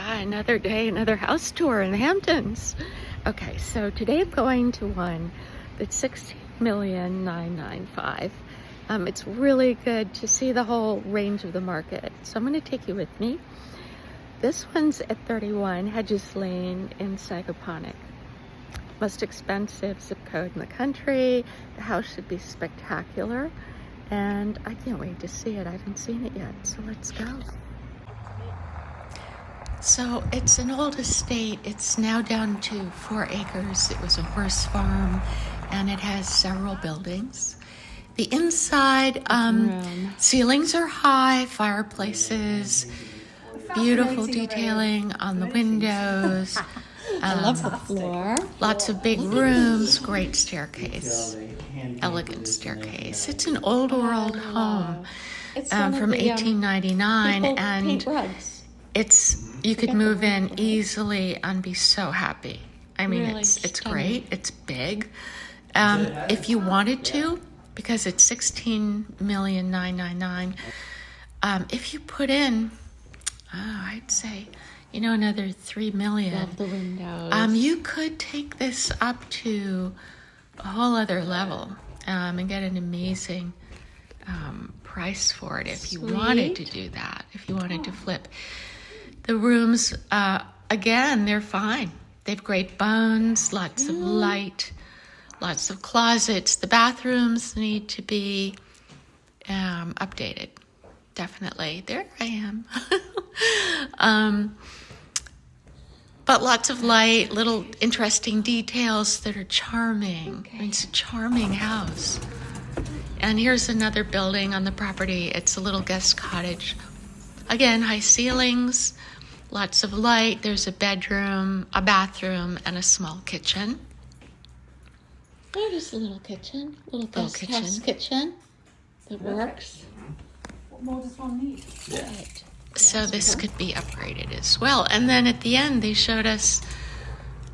Another day, another house tour in the Hamptons. Okay, so today I'm going to one that's $16,995,000. It's really good to see the whole range of the market. So I'm going to take you with me. This one's at 31 Hedges Lane in Sagaponack. Most expensive zip code in the country. The house should be spectacular. And I can't wait to see it. I haven't seen it yet, so let's go. So it's an old estate. It's now down to 4 acres. It was a horse farm, and it has several buildings. The inside, ceilings are high, fireplaces, beautiful detailing on the windows. I love the floor. Lots of big rooms, great staircase, elegant staircase. It's an old world home from 1899, and you could move in easily and be so happy. I mean, really it's great. It's big. If you wanted to, because it's $16,999,000. If you put in, I'd say, another $3 million. Love the windows. You could take this up to a whole other level and get an amazing price for it if you wanted to do that. If you wanted to flip. The rooms, again, they're fine. They have great bones, lots of light, lots of closets. The bathrooms need to be updated, definitely. There I am. But lots of light, little interesting details that are charming. Okay. It's a charming house. And here's another building on the property. It's a little guest cottage. Again, high ceilings, lots of light. There's a bedroom, a bathroom, and a small kitchen. Oh, just a little kitchen, little guest house kitchen that works. What more does one need? Yeah. Right. So this could be upgraded as well. And then at the end, they showed us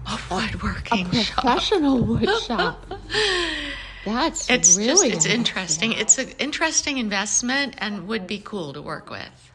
a woodworking shop. A professional wood shop. It's interesting. It's an interesting investment and would be cool to work with.